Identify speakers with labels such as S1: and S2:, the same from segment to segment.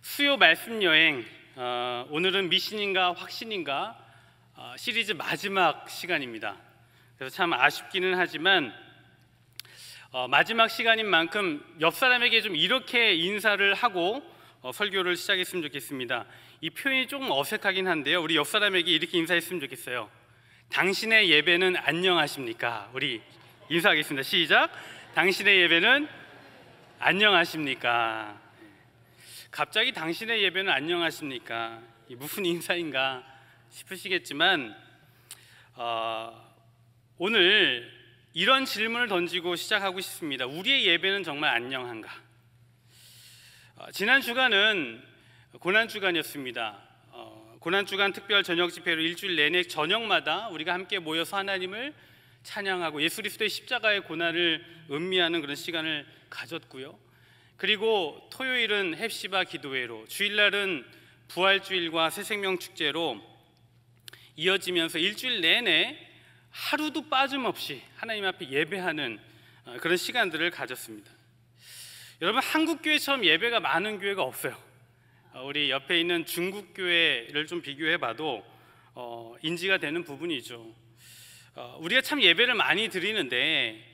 S1: 수요 말씀 여행, 오늘은 미신인가 확신인가 시리즈 마지막 시간입니다. 그래서 참 아쉽기는 하지만 마지막 시간인 만큼 옆 사람에게 좀 이렇게 인사를 하고 설교를 시작했으면 좋겠습니다. 이 표현이 조금 어색하긴 한데요, 우리 옆 사람에게 이렇게 인사했으면 좋겠어요. 당신의 예배는 안녕하십니까? 우리 인사하겠습니다. 시작. 당신의 예배는 안녕하십니까? 갑자기 당신의 예배는 안녕하십니까? 무슨 인사인가 싶으시겠지만 오늘 이런 질문을 던지고 시작하고 싶습니다. 우리의 예배는 정말 안녕한가? 지난 주간은 고난주간이었습니다. 고난주간 특별 저녁 집회로 일주일 내내 저녁마다 우리가 함께 모여서 하나님을 찬양하고 예수 그리스도의 십자가의 고난을 음미하는 그런 시간을 가졌고요. 그리고 토요일은 헵시바 기도회로, 주일날은 부활주일과 새생명 축제로 이어지면서 일주일 내내 하루도 빠짐없이 하나님 앞에 예배하는 그런 시간들을 가졌습니다. 여러분, 한국 교회처럼 예배가 많은 교회가 없어요. 우리 옆에 있는 중국 교회를 좀 비교해 봐도 인지가 되는 부분이죠. 우리가 참 예배를 많이 드리는데,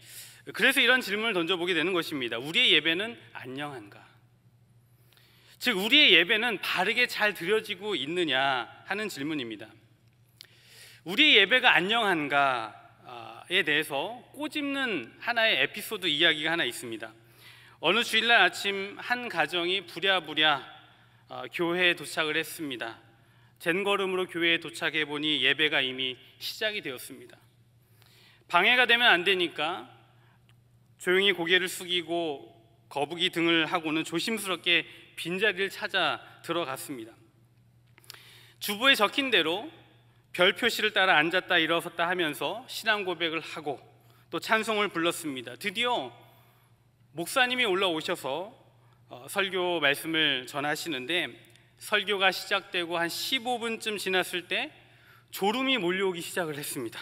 S1: 그래서 이런 질문을 던져보게 되는 것입니다. 우리의 예배는 안녕한가? 즉, 우리의 예배는 바르게 잘 드려지고 있느냐 하는 질문입니다. 우리의 예배가 안녕한가에 대해서 꼬집는 하나의 에피소드 이야기가 하나 있습니다. 어느 주일날 아침 한 가정이 부랴부랴 교회에 도착을 했습니다. 젠걸음으로 교회에 도착해 보니 예배가 이미 시작이 되었습니다. 방해가 되면 안 되니까 조용히 고개를 숙이고 거북이 등을 하고는 조심스럽게 빈자리를 찾아 들어갔습니다. 주보에 적힌 대로 별 표시를 따라 앉았다 일어섰다 하면서 신앙 고백을 하고 또 찬송을 불렀습니다. 드디어 목사님이 올라오셔서 설교 말씀을 전하시는데, 설교가 시작되고 한 15분쯤 지났을 때 졸음이 몰려오기 시작을 했습니다.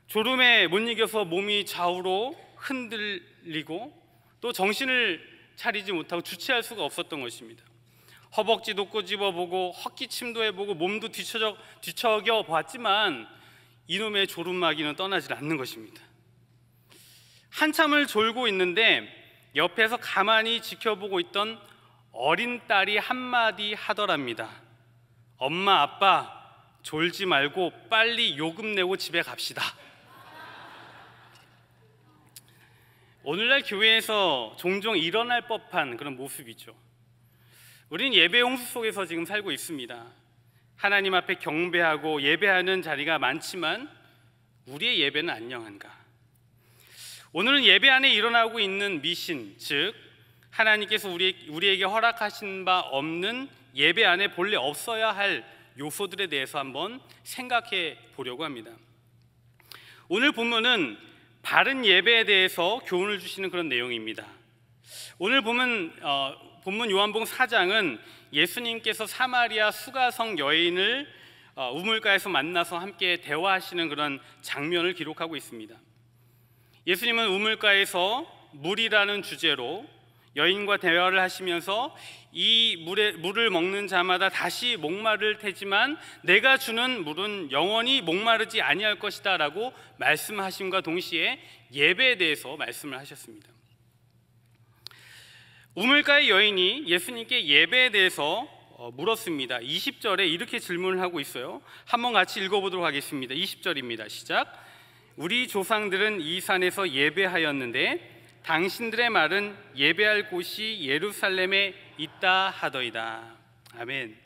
S1: 졸음에 못 이겨서 몸이 좌우로 흔들리고 또 정신을 차리지 못하고 주체할 수가 없었던 것입니다. 허벅지도 꼬집어보고 헛기침도 해보고 몸도 뒤척여 봤지만 이놈의 졸음마귀는 떠나질 않는 것입니다. 한참을 졸고 있는데 옆에서 가만히 지켜보고 있던 어린 딸이 한마디 하더랍니다. 엄마, 아빠, 졸지 말고 빨리 요금 내고 집에 갑시다. 오늘날 교회에서 종종 일어날 법한 그런 모습이죠. 우리는 예배 홍수 속에서 지금 살고 있습니다. 하나님 앞에 경배하고 예배하는 자리가 많지만 우리의 예배는 안녕한가? 오늘은 예배 안에 일어나고 있는 미신, 즉 하나님께서 우리에게 허락하신 바 없는 예배 안에 본래 없어야 할 요소들에 대해서 한번 생각해 보려고 합니다. 오늘 본문은 바른 예배에 대해서 교훈을 주시는 그런 내용입니다. 오늘 본문 요한복음 4장은 예수님께서 사마리아 수가성 여인을 우물가에서 만나서 함께 대화하시는 그런 장면을 기록하고 있습니다. 예수님은 우물가에서 물이라는 주제로 여인과 대화를 하시면서 이 물을 먹는 자마다 다시 목마를 테지만 내가 주는 물은 영원히 목마르지 아니할 것이다 라고 말씀하심과 동시에 예배에 대해서 말씀을 하셨습니다. 우물가의 여인이 예수님께 예배에 대해서 물었습니다. 20절에 이렇게 질문을 하고 있어요. 한번 같이 읽어보도록 하겠습니다. 20절입니다. 시작. 우리 조상들은 이 산에서 예배하였는데 당신들의 말은 예배할 곳이 예루살렘에 있다 하더이다. 아멘.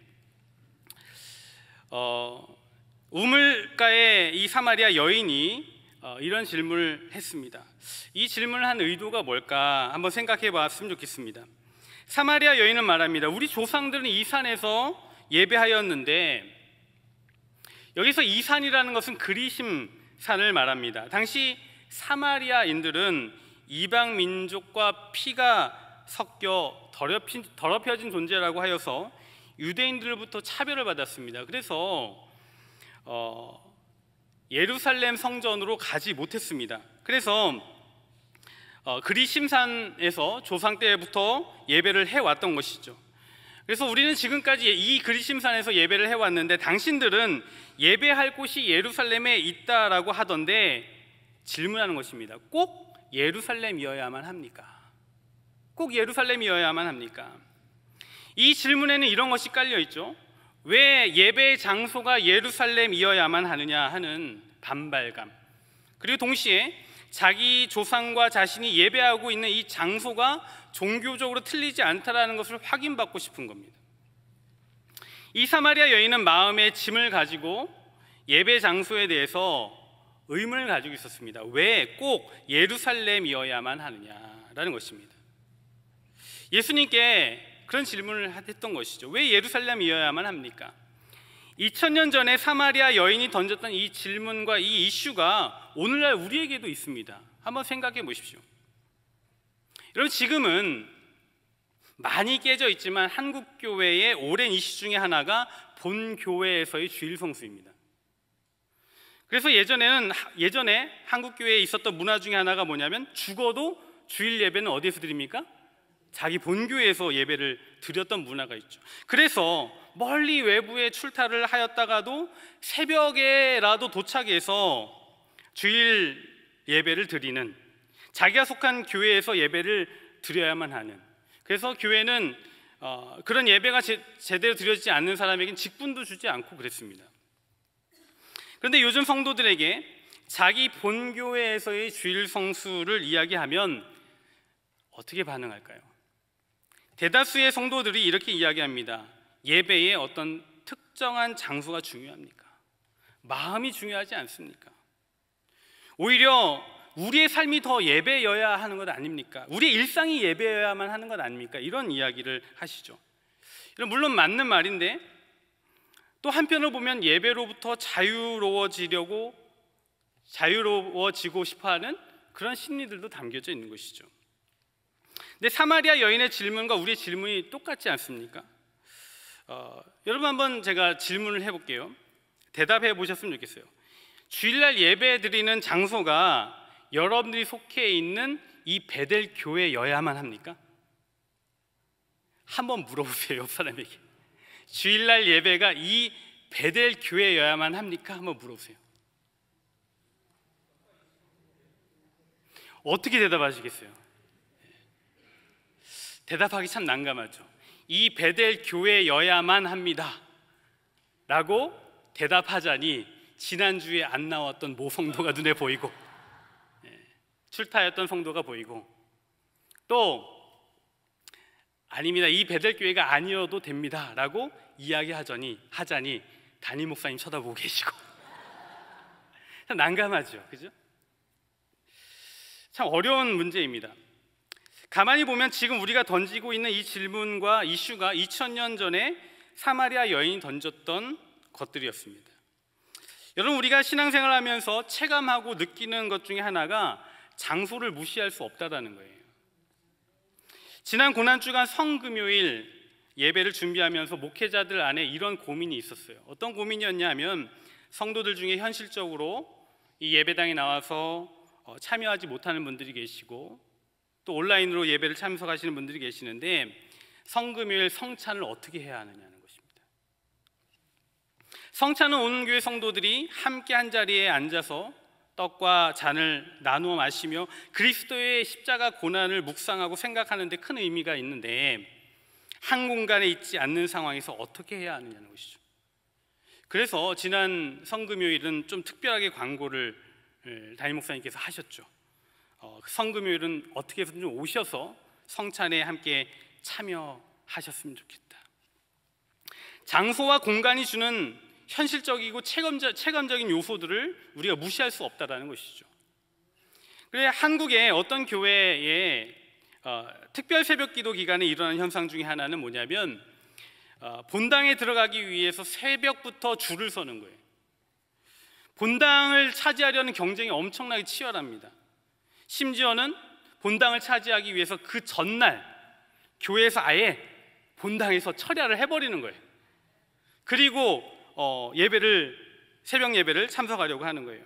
S1: 우물가의 이 사마리아 여인이 이런 질문을 했습니다. 이 질문을 한 의도가 뭘까 한번 생각해 봤으면 좋겠습니다. 사마리아 여인은 말합니다. 우리 조상들은 이 산에서 예배하였는데, 여기서 이 산이라는 것은 그리심 산을 말합니다. 당시 사마리아인들은 이방 민족과 피가 섞여 더럽혀진 존재라고 하여서 유대인들로부터 차별을 받았습니다. 그래서 예루살렘 성전으로 가지 못했습니다. 그래서 그리심산에서 조상 때부터 예배를 해왔던 것이죠. 그래서 우리는 지금까지 이 그리심산에서 예배를 해왔는데 당신들은 예배할 곳이 예루살렘에 있다라고 하던데 질문하는 것입니다. 꼭 예루살렘이어야만 합니까? 꼭 예루살렘이어야만 합니까? 이 질문에는 이런 것이 깔려 있죠. 왜 예배의 장소가 예루살렘이어야만 하느냐 하는 반발감, 그리고 동시에 자기 조상과 자신이 예배하고 있는 이 장소가 종교적으로 틀리지 않다라는 것을 확인받고 싶은 겁니다. 이 사마리아 여인은 마음에 짐을 가지고 예배 장소에 대해서 의문을 가지고 있었습니다. 왜 꼭 예루살렘이어야만 하느냐라는 것입니다. 예수님께 그런 질문을 했던 것이죠. 왜 예루살렘이어야만 합니까? 2000년 전에 사마리아 여인이 던졌던 이 질문과 이 이슈가 오늘날 우리에게도 있습니다. 한번 생각해 보십시오. 여러분, 지금은 많이 깨져 있지만 한국교회의 오랜 이슈 중에 하나가 본교회에서의 주일 성수입니다. 그래서 예전에 한국교회에 있었던 문화 중에 하나가 뭐냐면 죽어도 주일 예배는 어디에서 드립니까? 자기 본교회에서 예배를 드렸던 문화가 있죠. 그래서 멀리 외부에 출타를 하였다가도 새벽에라도 도착해서 주일 예배를 드리는, 자기가 속한 교회에서 예배를 드려야만 하는, 그래서 교회는 그런 예배가 제대로 드려지지 않는 사람에게는 직분도 주지 않고 그랬습니다. 그런데 요즘 성도들에게 자기 본교회에서의 주일 성수를 이야기하면 어떻게 반응할까요? 대다수의 성도들이 이렇게 이야기합니다. 예배의 어떤 특정한 장소가 중요합니까? 마음이 중요하지 않습니까? 오히려 우리의 삶이 더 예배여야 하는 것 아닙니까? 우리의 일상이 예배여야만 하는 것 아닙니까? 이런 이야기를 하시죠. 물론 맞는 말인데 또 한편으로 보면 예배로부터 자유로워지고 싶어하는 그런 심리들도 담겨져 있는 것이죠. 근데 사마리아 여인의 질문과 우리의 질문이 똑같지 않습니까? 여러분, 한번 제가 질문을 해볼게요. 대답해 보셨으면 좋겠어요. 주일날 예배 드리는 장소가 여러분들이 속해 있는 이 베델 교회여야만 합니까? 한번 물어보세요, 옆 사람에게. 주일날 예배가 이 베델 교회여야만 합니까? 한번 물어보세요. 어떻게 대답하시겠어요? 대답하기 참 난감하죠. 이 베델 교회여야만 합니다 라고 대답하자니 지난주에 안 나왔던 모 성도가 눈에 보이고, 출타했던 성도가 보이고, 또 아닙니다, 이 베델 교회가 아니어도 됩니다 라고 이야기하자니 담임 목사님 쳐다보고 계시고 참 난감하죠, 그죠? 참 어려운 문제입니다. 가만히 보면 지금 우리가 던지고 있는 이 질문과 이슈가 2000년 전에 사마리아 여인이 던졌던 것들이었습니다. 여러분, 우리가 신앙생활을 하면서 체감하고 느끼는 것 중에 하나가 장소를 무시할 수 없다는 거예요. 지난 고난주간 성금요일 예배를 준비하면서 목회자들 안에 이런 고민이 있었어요. 어떤 고민이었냐면, 성도들 중에 현실적으로 이 예배당에 나와서 참여하지 못하는 분들이 계시고 또 온라인으로 예배를 참석하시는 분들이 계시는데 성금요일 성찬을 어떻게 해야 하느냐는 것입니다. 성찬은 온 교회 성도들이 함께 한 자리에 앉아서 떡과 잔을 나누어 마시며 그리스도의 십자가 고난을 묵상하고 생각하는 데 큰 의미가 있는데 한 공간에 있지 않는 상황에서 어떻게 해야 하느냐는 것이죠. 그래서 지난 성금요일은 좀 특별하게 광고를 담임 목사님께서 하셨죠. 성금요일은 어떻게 해서든 좀 오셔서 성찬에 함께 참여하셨으면 좋겠다. 장소와 공간이 주는 현실적이고 체감적인 요소들을 우리가 무시할 수 없다는 것이죠. 그래, 한국의 어떤 교회에 특별 새벽기도 기간에 일어나는 현상 중에 하나는 뭐냐면 본당에 들어가기 위해서 새벽부터 줄을 서는 거예요. 본당을 차지하려는 경쟁이 엄청나게 치열합니다. 심지어는 본당을 차지하기 위해서 그 전날 교회에서 아예 본당에서 철야를 해버리는 거예요. 그리고 새벽 예배를 참석하려고 하는 거예요.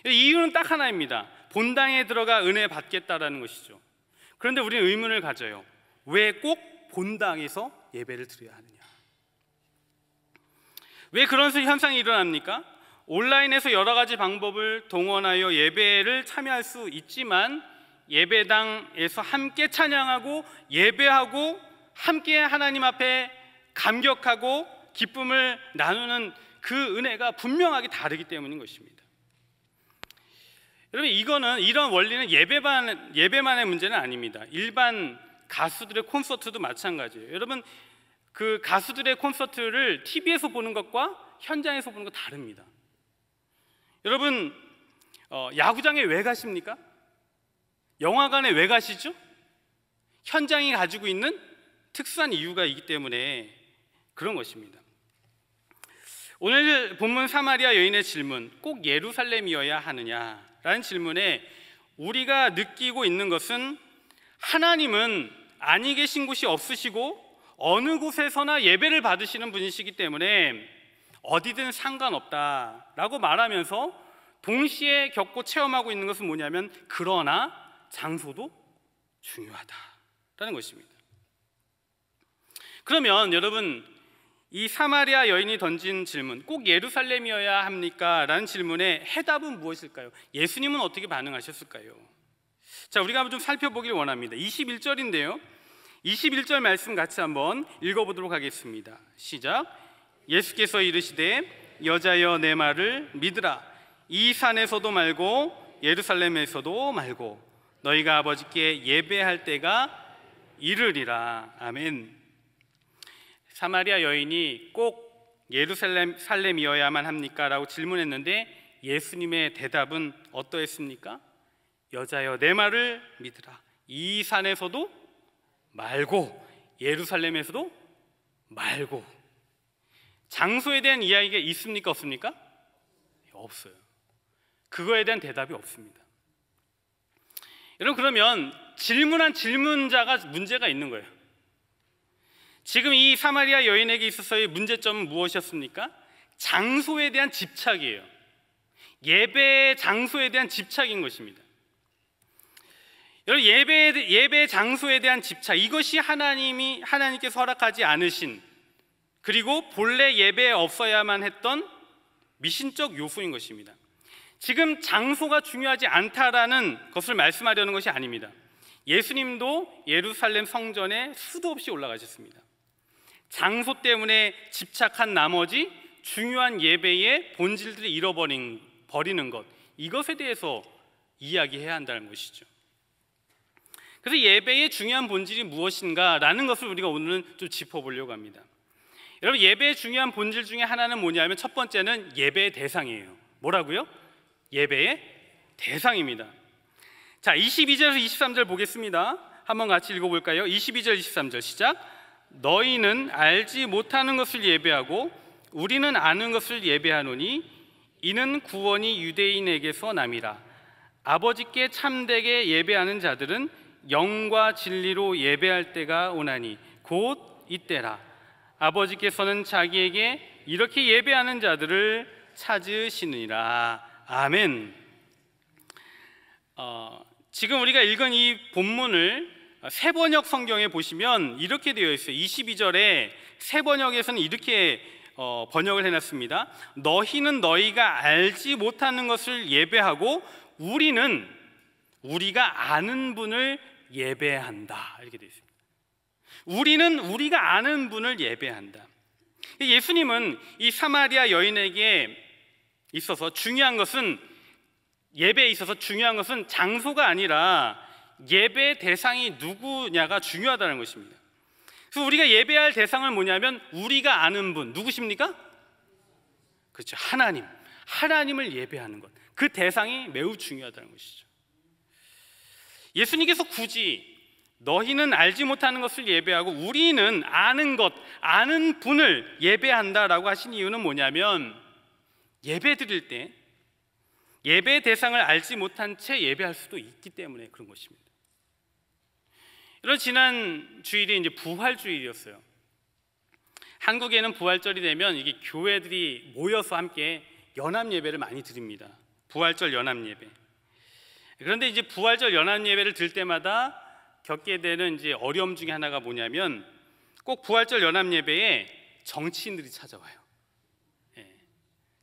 S1: 이유는 딱 하나입니다. 본당에 들어가 은혜 받겠다라는 것이죠. 그런데 우리는 의문을 가져요. 왜 꼭 꼭 본당에서 예배를 드려야 하느냐? 왜 그런 현상이 일어납니까? 온라인에서 여러 가지 방법을 동원하여 예배를 참여할 수 있지만 예배당에서 함께 찬양하고 예배하고 함께 하나님 앞에 감격하고 기쁨을 나누는 그 은혜가 분명하게 다르기 때문인 것입니다. 여러분, 이런 원리는 예배만의 문제는 아닙니다. 일반 가수들의 콘서트도 마찬가지예요. 여러분, 그 가수들의 콘서트를 TV에서 보는 것과 현장에서 보는 것 다릅니다. 여러분, 야구장에 왜 가십니까? 영화관에 왜 가시죠? 현장이 가지고 있는 특수한 이유가 있기 때문에 그런 것입니다. 오늘 본문 사마리아 여인의 질문, 꼭 예루살렘이어야 하느냐라는 질문에 우리가 느끼고 있는 것은 하나님은 아니 계신 곳이 없으시고 어느 곳에서나 예배를 받으시는 분이시기 때문에 어디든 상관없다라고 말하면서 동시에 겪고 체험하고 있는 것은 뭐냐면 그러나 장소도 중요하다라는 것입니다. 그러면 여러분, 이 사마리아 여인이 던진 질문, 꼭 예루살렘이어야 합니까? 라는 질문의 해답은 무엇일까요? 예수님은 어떻게 반응하셨을까요? 자, 우리가 한번 좀 살펴보길 원합니다. 21절인데요 21절 말씀 같이 한번 읽어보도록 하겠습니다. 시작. 예수께서 이르시되 여자여 내 말을 믿으라. 이 산에서도 말고 예루살렘에서도 말고 너희가 아버지께 예배할 때가 이르리라. 아멘. 사마리아 여인이 꼭 예루살렘이어야만 합니까? 라고 질문했는데 예수님의 대답은 어떠했습니까? 여자여 내 말을 믿으라. 이 산에서도 말고 예루살렘에서도 말고. 장소에 대한 이야기가 있습니까? 없습니까? 없어요. 그거에 대한 대답이 없습니다. 여러분, 그러면 질문한 질문자가 문제가 있는 거예요. 지금 이 사마리아 여인에게 있어서의 문제점은 무엇이었습니까? 장소에 대한 집착이에요. 예배의 장소에 대한 집착인 것입니다. 여러분, 예배의 장소에 대한 집착, 이것이 하나님께서 허락하지 않으신, 그리고 본래 예배에 없어야만 했던 미신적 요소인 것입니다. 지금 장소가 중요하지 않다라는 것을 말씀하려는 것이 아닙니다. 예수님도 예루살렘 성전에 수도 없이 올라가셨습니다. 장소 때문에 집착한 나머지 중요한 예배의 본질들을 잃어버리는 것, 이것에 대해서 이야기해야 한다는 것이죠. 그래서 예배의 중요한 본질이 무엇인가라는 것을 우리가 오늘은 좀 짚어보려고 합니다. 여러분, 예배의 중요한 본질 중에 하나는 뭐냐면 첫 번째는 예배의 대상이에요. 뭐라고요? 예배의 대상입니다. 자, 22절에서 23절 보겠습니다. 한번 같이 읽어볼까요? 22절 23절 시작. 너희는 알지 못하는 것을 예배하고 우리는 아는 것을 예배하노니 이는 구원이 유대인에게서 남이라. 아버지께 참되게 예배하는 자들은 영과 진리로 예배할 때가 오나니 곧 이때라. 아버지께서는 자기에게 이렇게 예배하는 자들을 찾으시느니라. 아멘. 지금 우리가 읽은 이 본문을 새번역 성경에 보시면 이렇게 되어 있어요. 22절에 새번역에서는 이렇게 번역을 해놨습니다. 너희는 너희가 알지 못하는 것을 예배하고 우리는 우리가 아는 분을 예배한다. 이렇게 되어 있습니다. 우리는 우리가 아는 분을 예배한다. 예수님은 이 사마리아 여인에게 있어서 중요한 것은, 예배에 있어서 중요한 것은 장소가 아니라 예배의 대상이 누구냐가 중요하다는 것입니다. 그래서 우리가 예배할 대상은 뭐냐면 우리가 아는 분, 누구십니까? 그렇죠, 하나님을 예배하는 것, 그 대상이 매우 중요하다는 것이죠. 예수님께서 굳이 너희는 알지 못하는 것을 예배하고 우리는 아는 것, 아는 분을 예배한다라고 하신 이유는 뭐냐면 예배 드릴 때 예배의 대상을 알지 못한 채 예배할 수도 있기 때문에 그런 것입니다. 여러분, 지난 주일이 이제 부활주일이었어요. 한국에는 부활절이 되면 이게 교회들이 모여서 함께 연합 예배를 많이 드립니다. 부활절 연합 예배. 그런데 이제 부활절 연합 예배를 드릴 때마다 겪게 되는 이제 어려움 중에 하나가 뭐냐면 꼭 부활절 연합 예배에 정치인들이 찾아와요.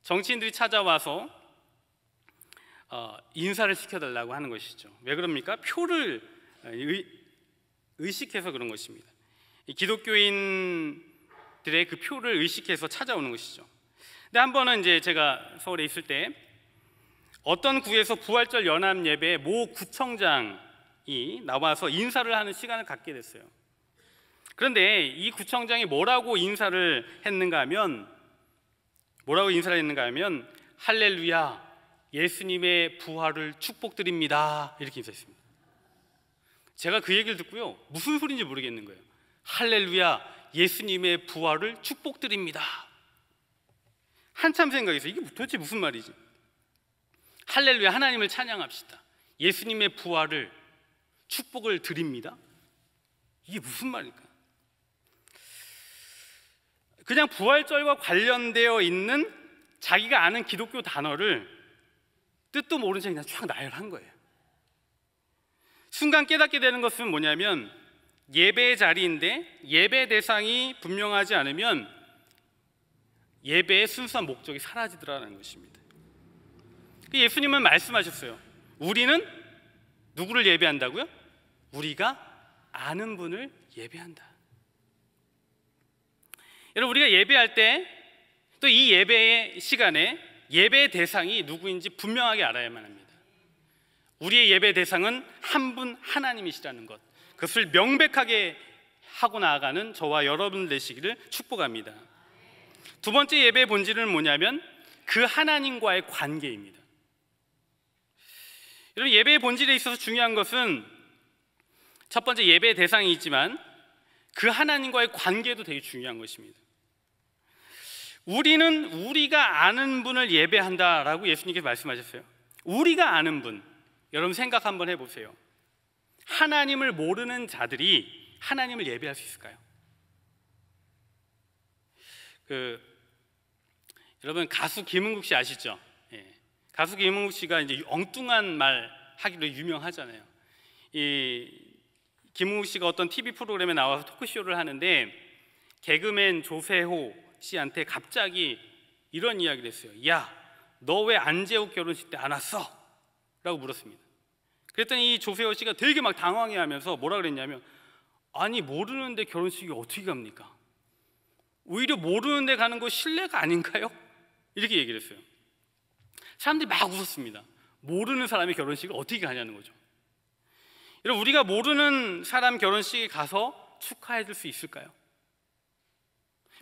S1: 정치인들이 찾아와서 인사를 시켜달라고 하는 것이죠. 왜 그럽니까? 표를 의식해서 그런 것입니다. 기독교인들의 그 표를 의식해서 찾아오는 것이죠. 근데 한 번은 이제 제가 서울에 있을 때 어떤 구에서 부활절 연합 예배에 모 구청장이 나와서 인사를 하는 시간을 갖게 됐어요. 그런데 이 구청장이 뭐라고 인사를 했는가 하면 할렐루야, 예수님의 부활을 축복드립니다, 이렇게 인사했습니다. 제가 그 얘기를 듣고요, 무슨 소리인지 모르겠는 거예요. 할렐루야, 예수님의 부활을 축복드립니다. 한참 생각했어요. 이게 도대체 무슨 말이지? 할렐루야, 하나님을 찬양합시다. 예수님의 부활을 축복을 드립니다. 이게 무슨 말일까? 그냥 부활절과 관련되어 있는 자기가 아는 기독교 단어를 뜻도 모른 채 그냥 쫙 나열한 거예요. 순간 깨닫게 되는 것은 뭐냐면, 예배의 자리인데 예배 대상이 분명하지 않으면 예배의 순수한 목적이 사라지더라는 것입니다. 예수님은 말씀하셨어요. 우리는 누구를 예배한다고요? 우리가 아는 분을 예배한다. 여러분, 우리가 예배할 때 또 이 예배의 시간에 예배의 대상이 누구인지 분명하게 알아야만 합니다. 우리의 예배 대상은 한 분 하나님이시라는 것, 그것을 명백하게 하고 나아가는 저와 여러분 되시기를 축복합니다. 두 번째 예배의 본질은 뭐냐면 그 하나님과의 관계입니다. 여러분, 예배의 본질에 있어서 중요한 것은 첫 번째 예배의 대상이 있지만 그 하나님과의 관계도 되게 중요한 것입니다. 우리는 우리가 아는 분을 예배한다라고 예수님께서 말씀하셨어요. 우리가 아는 분, 여러분 생각 한번 해보세요. 하나님을 모르는 자들이 하나님을 예배할 수 있을까요? 여러분, 가수 김은국 씨 아시죠? 가수 김은국 씨가 이제 엉뚱한 말 하기로 유명하잖아요. 김은국 씨가 어떤 TV 프로그램에 나와서 토크쇼를 하는데 개그맨 조세호 씨한테 갑자기 이런 이야기를 했어요. 야, 너 왜 안재욱 결혼식 때 안 왔어? 라고 물었습니다. 그랬더니 이 조세호 씨가 되게 막 당황해하면서 뭐라 그랬냐면, 아니, 모르는데 결혼식이 어떻게 갑니까? 오히려 모르는데 가는 거 신뢰가 아닌가요? 이렇게 얘기를 했어요. 사람들이 막 웃었습니다. 모르는 사람의 결혼식을 어떻게 가냐는 거죠. 여러분, 우리가 모르는 사람 결혼식에 가서 축하해 줄 수 있을까요?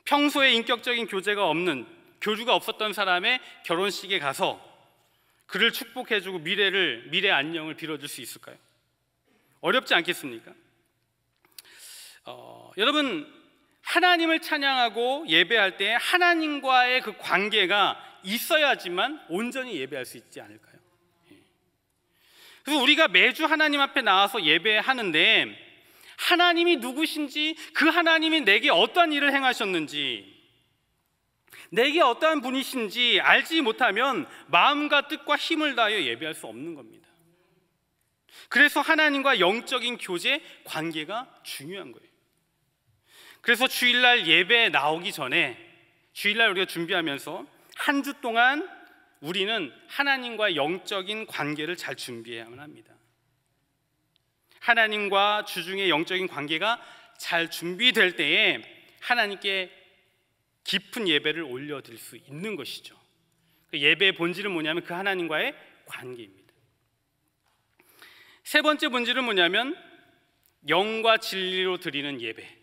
S1: 평소에 인격적인 교류가 없었던 사람의 결혼식에 가서 그를 축복해주고 미래 안녕을 빌어줄 수 있을까요? 어렵지 않겠습니까? 여러분, 하나님을 찬양하고 예배할 때 하나님과의 그 관계가 있어야지만 온전히 예배할 수 있지 않을까요? 그래서 우리가 매주 하나님 앞에 나와서 예배하는데 하나님이 누구신지, 그 하나님이 내게 어떠한 일을 행하셨는지, 내게 어떠한 분이신지 알지 못하면 마음과 뜻과 힘을 다하여 예배할 수 없는 겁니다. 그래서 하나님과 영적인 교제, 관계가 중요한 거예요. 그래서 주일날 예배에 나오기 전에, 주일날 우리가 준비하면서 한 주 동안 우리는 하나님과 영적인 관계를 잘 준비해야만 합니다. 하나님과 주중의 영적인 관계가 잘 준비될 때에 하나님께 깊은 예배를 올려드릴 수 있는 것이죠. 그 예배의 본질은 뭐냐면 그 하나님과의 관계입니다. 세 번째 본질은 뭐냐면 영과 진리로 드리는 예배.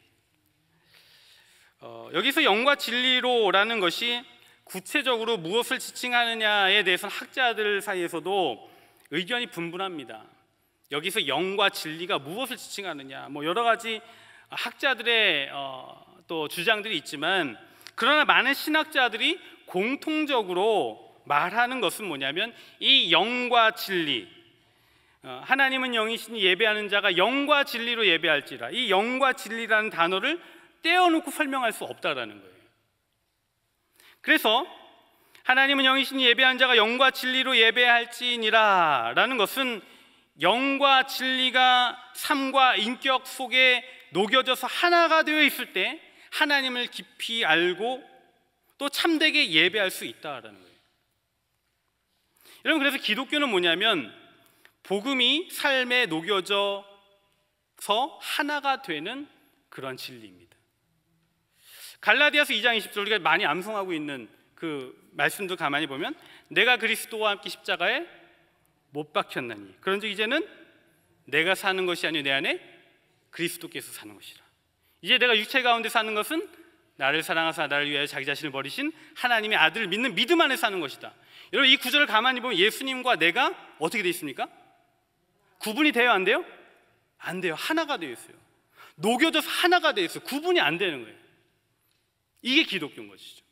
S1: 여기서 영과 진리로라는 것이 구체적으로 무엇을 지칭하느냐에 대해서는 학자들 사이에서도 의견이 분분합니다. 여기서 영과 진리가 무엇을 지칭하느냐, 여러 가지 학자들의 또 주장들이 있지만, 그러나 많은 신학자들이 공통적으로 말하는 것은 뭐냐면 이 영과 진리, 하나님은 영이시니 예배하는 자가 영과 진리로 예배할지라, 이 영과 진리라는 단어를 떼어놓고 설명할 수 없다라는 거예요. 그래서 하나님은 영이시니 예배하는 자가 영과 진리로 예배할지니라 라는 것은 영과 진리가 삶과 인격 속에 녹여져서 하나가 되어 있을 때 하나님을 깊이 알고 또 참되게 예배할 수 있다라는 거예요. 여러분, 그래서 기독교는 뭐냐면 복음이 삶에 녹여져서 하나가 되는 그런 진리입니다. 갈라디아서 2장 20절, 우리가 많이 암송하고 있는 그 말씀도 가만히 보면 내가 그리스도와 함께 십자가에 못 박혔나니 그런즉 이제는 내가 사는 것이 아니요 내 안에 그리스도께서 사는 것이라. 이제 내가 육체 가운데 사는 것은 나를 사랑하사 나를 위하여 자기 자신을 버리신 하나님의 아들을 믿는 믿음 안에 사는 것이다. 여러분, 이 구절을 가만히 보면 예수님과 내가 어떻게 되어 있습니까? 구분이 돼요, 안 돼요? 안 돼요. 하나가 되어 있어요. 녹여져서 하나가 되어 있어요. 구분이 안 되는 거예요. 이게 기독교인 것이죠.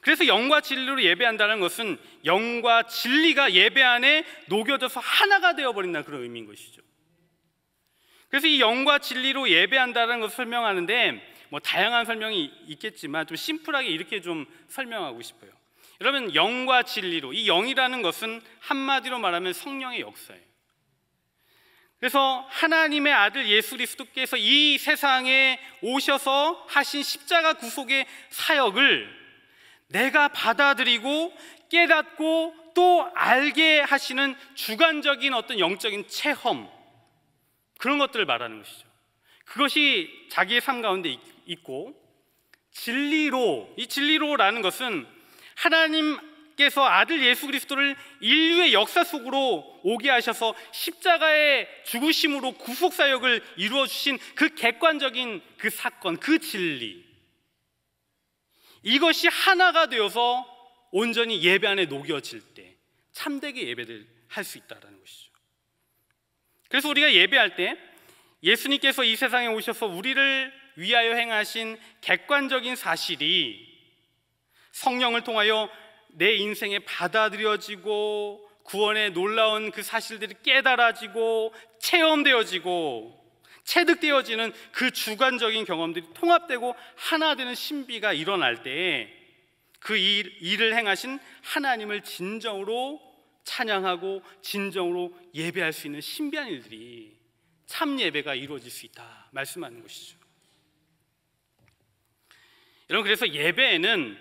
S1: 그래서 영과 진리로 예배한다는 것은 영과 진리가 예배 안에 녹여져서 하나가 되어버린다는 그런 의미인 것이죠. 그래서 이 영과 진리로 예배한다는 것을 설명하는데 뭐 다양한 설명이 있겠지만 좀 심플하게 이렇게 좀 설명하고 싶어요. 여러분, 영과 진리로, 이 영이라는 것은 한마디로 말하면 성령의 역사예요. 그래서 하나님의 아들 예수 그리스도께서 이 세상에 오셔서 하신 십자가 구속의 사역을 내가 받아들이고 깨닫고 또 알게 하시는 주관적인 어떤 영적인 체험, 그런 것들을 말하는 것이죠. 그것이 자기의 삶 가운데 있고, 진리로, 이 진리로라는 것은 하나님께서 아들 예수 그리스도를 인류의 역사 속으로 오게 하셔서 십자가의 죽으심으로 구속 사역을 이루어 주신 그 객관적인 그 사건, 그 진리, 이것이 하나가 되어서 온전히 예배 안에 녹여질 때 참되게 예배를 할 수 있다는 것이죠. 그래서 우리가 예배할 때 예수님께서 이 세상에 오셔서 우리를 위하여 행하신 객관적인 사실이 성령을 통하여 내 인생에 받아들여지고 구원의 놀라운 그 사실들이 깨달아지고 체험되어지고 체득되어지는 그 주관적인 경험들이 통합되고 하나 되는 신비가 일어날 때 그 일을 행하신 하나님을 진정으로 찬양하고 진정으로 예배할 수 있는 신비한 일들이 참 예배가 이루어질 수 있다 말씀하는 것이죠. 여러분, 그래서 예배에는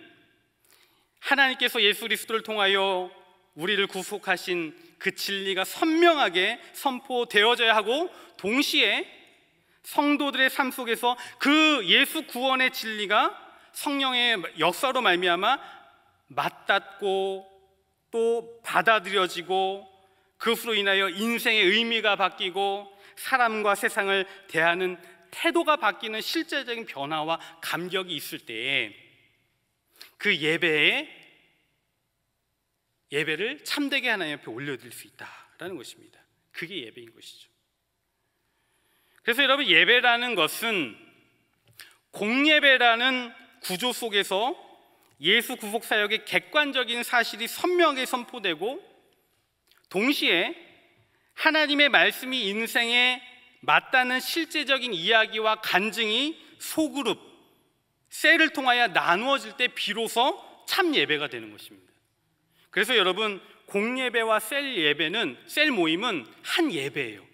S1: 하나님께서 예수 그리스도를 통하여 우리를 구속하신 그 진리가 선명하게 선포되어져야 하고, 동시에 성도들의 삶 속에서 그 예수 구원의 진리가 성령의 역사로 말미암아 맞닿고 또 받아들여지고 그것으로 인하여 인생의 의미가 바뀌고 사람과 세상을 대하는 태도가 바뀌는 실제적인 변화와 감격이 있을 때에 그 예배를 참되게 하나님 앞에 올려드릴 수 있다라는 것입니다. 그게 예배인 것이죠. 그래서 여러분, 예배라는 것은 공예배라는 구조 속에서 예수 구속 사역의 객관적인 사실이 선명하게 선포되고, 동시에 하나님의 말씀이 인생에 맞닿는 실제적인 이야기와 간증이 소그룹, 셀을 통하여 나누어질 때 비로소 참 예배가 되는 것입니다. 그래서 여러분, 공예배와 셀 모임은 한 예배예요.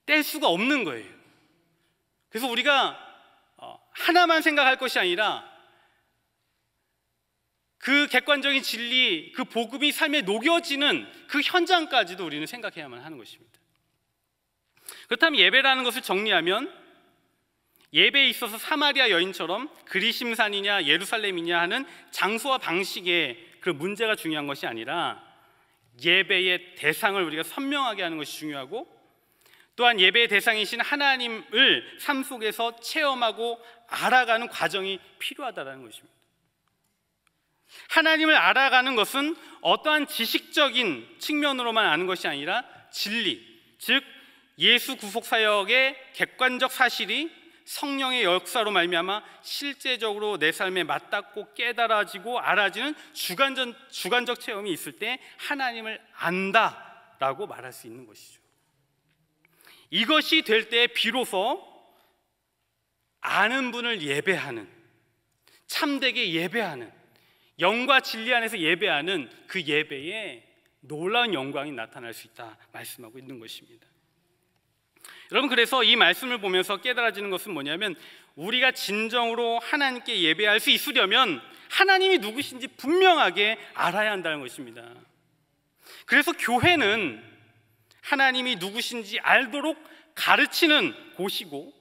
S1: 뗄 수가 없는 거예요. 그래서 우리가 하나만 생각할 것이 아니라 그 객관적인 진리, 그 복음이 삶에 녹여지는 그 현장까지도 우리는 생각해야만 하는 것입니다. 그렇다면 예배라는 것을 정리하면, 예배에 있어서 사마리아 여인처럼 그리심산이냐 예루살렘이냐 하는 장소와 방식의 그 문제가 중요한 것이 아니라 예배의 대상을 우리가 선명하게 하는 것이 중요하고, 또한 예배의 대상이신 하나님을 삶 속에서 체험하고 알아가는 과정이 필요하다는 것입니다. 하나님을 알아가는 것은 어떠한 지식적인 측면으로만 아는 것이 아니라 진리, 즉 예수 구속 사역의 객관적 사실이 성령의 역사로 말미암아 실제적으로 내 삶에 맞닿고 깨달아지고 알아지는 주관적 체험이 있을 때 하나님을 안다라고 말할 수 있는 것이죠. 이것이 될 때 비로소 아는 분을 예배하는, 참되게 예배하는, 영과 진리 안에서 예배하는 그 예배에 놀라운 영광이 나타날 수 있다 말씀하고 있는 것입니다. 여러분, 그래서 이 말씀을 보면서 깨달아지는 것은 뭐냐면, 우리가 진정으로 하나님께 예배할 수 있으려면 하나님이 누구신지 분명하게 알아야 한다는 것입니다. 그래서 교회는 하나님이 누구신지 알도록 가르치는 곳이고,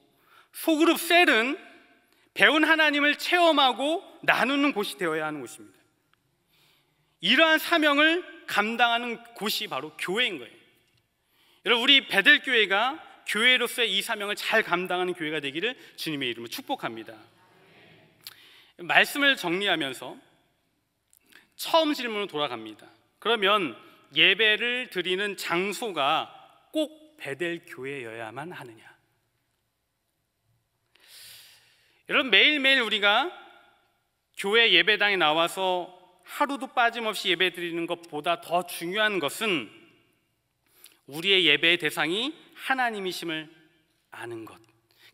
S1: 소그룹 셀은 배운 하나님을 체험하고 나누는 곳이 되어야 하는 곳입니다. 이러한 사명을 감당하는 곳이 바로 교회인 거예요. 여러분, 우리 베델교회가 교회로서의 이 사명을 잘 감당하는 교회가 되기를 주님의 이름으로 축복합니다. 말씀을 정리하면서 처음 질문으로 돌아갑니다. 그러면 예배를 드리는 장소가 꼭 베델교회여야만 하느냐? 여러분, 매일매일 우리가 교회 예배당에 나와서 하루도 빠짐없이 예배 드리는 것보다 더 중요한 것은 우리의 예배의 대상이 하나님이심을 아는 것,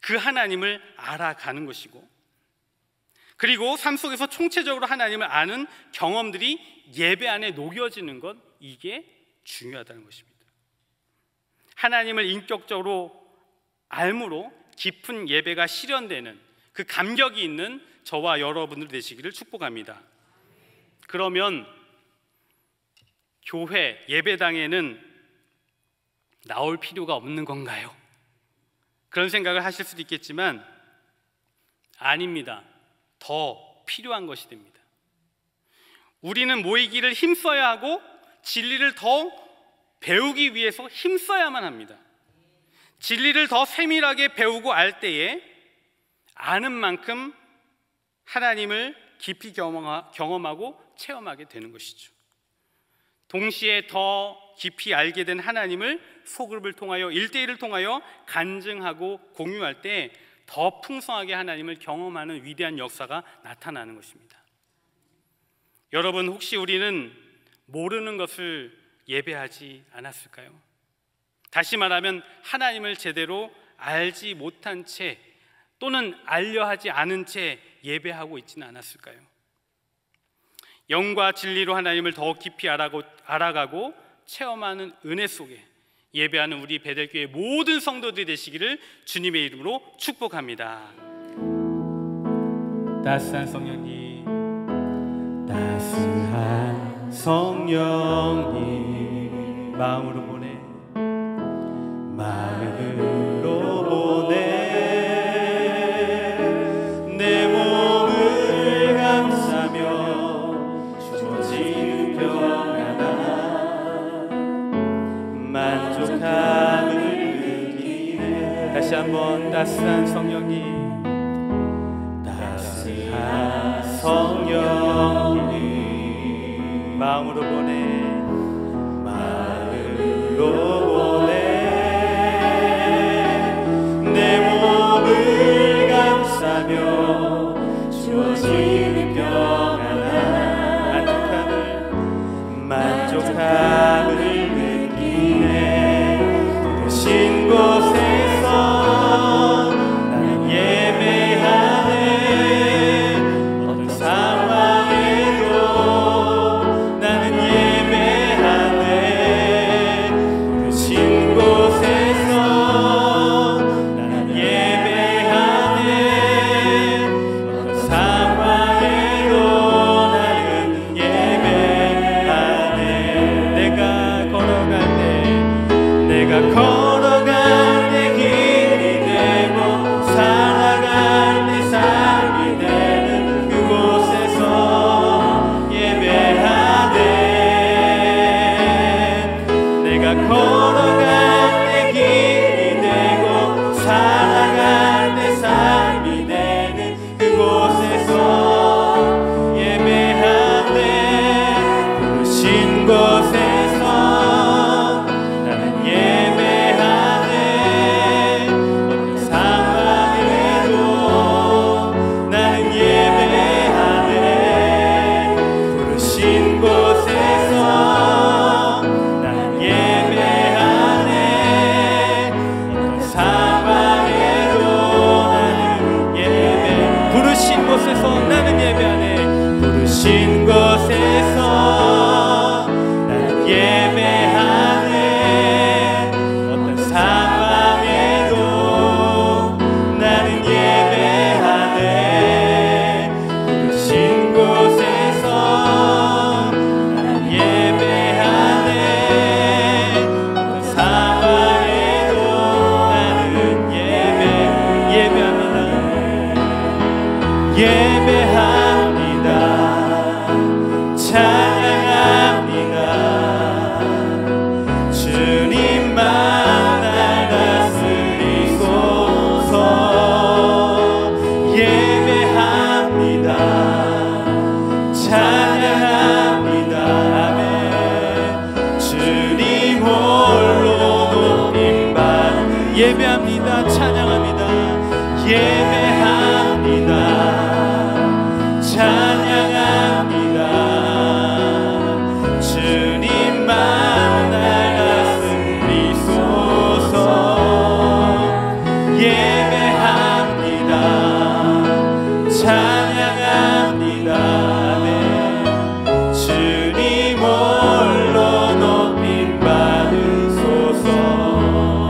S1: 그 하나님을 알아가는 것이고, 그리고 삶 속에서 총체적으로 하나님을 아는 경험들이 예배 안에 녹여지는 것, 이게 중요하다는 것입니다. 하나님을 인격적으로 알므로 깊은 예배가 실현되는 그 감격이 있는 저와 여러분들 되시기를 축복합니다. 그러면 교회 예배당에는 나올 필요가 없는 건가요? 그런 생각을 하실 수도 있겠지만 아닙니다. 더 필요한 것이 됩니다. 우리는 모이기를 힘써야 하고 진리를 더 배우기 위해서 힘써야만 합니다. 진리를 더 세밀하게 배우고 알 때에 아는 만큼 하나님을 깊이 경험하고 체험하게 되는 것이죠. 동시에 더 깊이 알게 된 하나님을 소그룹을 통하여 1대1을 통하여 간증하고 공유할 때 더 풍성하게 하나님을 경험하는 위대한 역사가 나타나는 것입니다. 여러분, 혹시 우리는 모르는 것을 예배하지 않았을까요? 다시 말하면 하나님을 제대로 알지 못한 채 또는 알려하지 않은 채 예배하고 있지는 않았을까요? 영과 진리로 하나님을 더 깊이 알아가고 체험하는 은혜 속에 예배하는 우리 베델교회 모든 성도들이 되시기를 주님의 이름으로 축복합니다. 따스한 성령님, 따스한 성령님, 마음으로 보내, 마음으로 보내, 내 몸을 감싸며 주어진 평안함 만족함을 느끼네. 다시 한번 따스한 성령님, 따스한 성령님, 마음으로 보내, 마음으로 보내, 내 몸을 감싸며 주어지는 평안함 만족함을 느끼네. 신 곳에서 나는 예배하네. 어떤 상황에도 나는 예배하네. 신 곳에서 나는 예배하네. 어떤 상황에도 나는 예배하네. 내가 걸어갈 때 길이 되고 살아갈 때 삶이 되는 그곳에서 예배하네. 내가 걸어갈 때 길이 되고 살아갈 때 삶이 되는 그곳에서 예배하네. 부르신 곳에서 나는 예배하네. 어떤 상황에도 나는 예배하네. 부르신 곳에서 나는 예배하네.
S2: 예배합니다. 찬양합니다. 예배합니다. 찬양합니다. 주님만 나가 승리소서. 예배합니다. 찬양합니다. 네. 주님 홀로 높임 받으소서.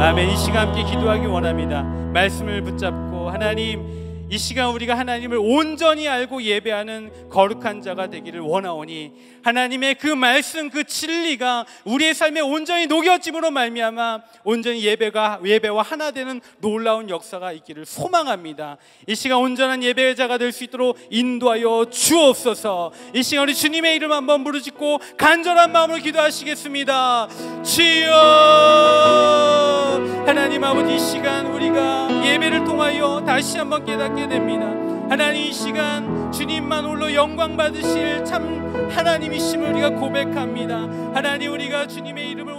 S2: 아멘. 이 시간 함께 기도하기 원합니다. 말씀을 붙잡고 하나님, 이 시간 우리가 하나님을 온전히 알고 예배하는 거룩한 자가 되기를 원하오니 하나님의 그 말씀, 그 진리가 우리의 삶에 온전히 녹여짐으로 말미암아 온전히 예배와 하나 되는 놀라운 역사가 있기를 소망합니다. 이 시간 온전한 예배자가 될 수 있도록 인도하여 주옵소서. 이 시간 우리 주님의 이름 한번 부르짖고 간절한 마음으로 기도하시겠습니다. 주여, 하나님 아버지, 이 시간 우리가 예배를 통하여 다시 한번 깨닫게 됩니다. 하나님, 이 시간 주님만 홀로 영광 받으실 참 하나님이심을 우리가 고백합니다. 하나님, 우리가 주님의 이름을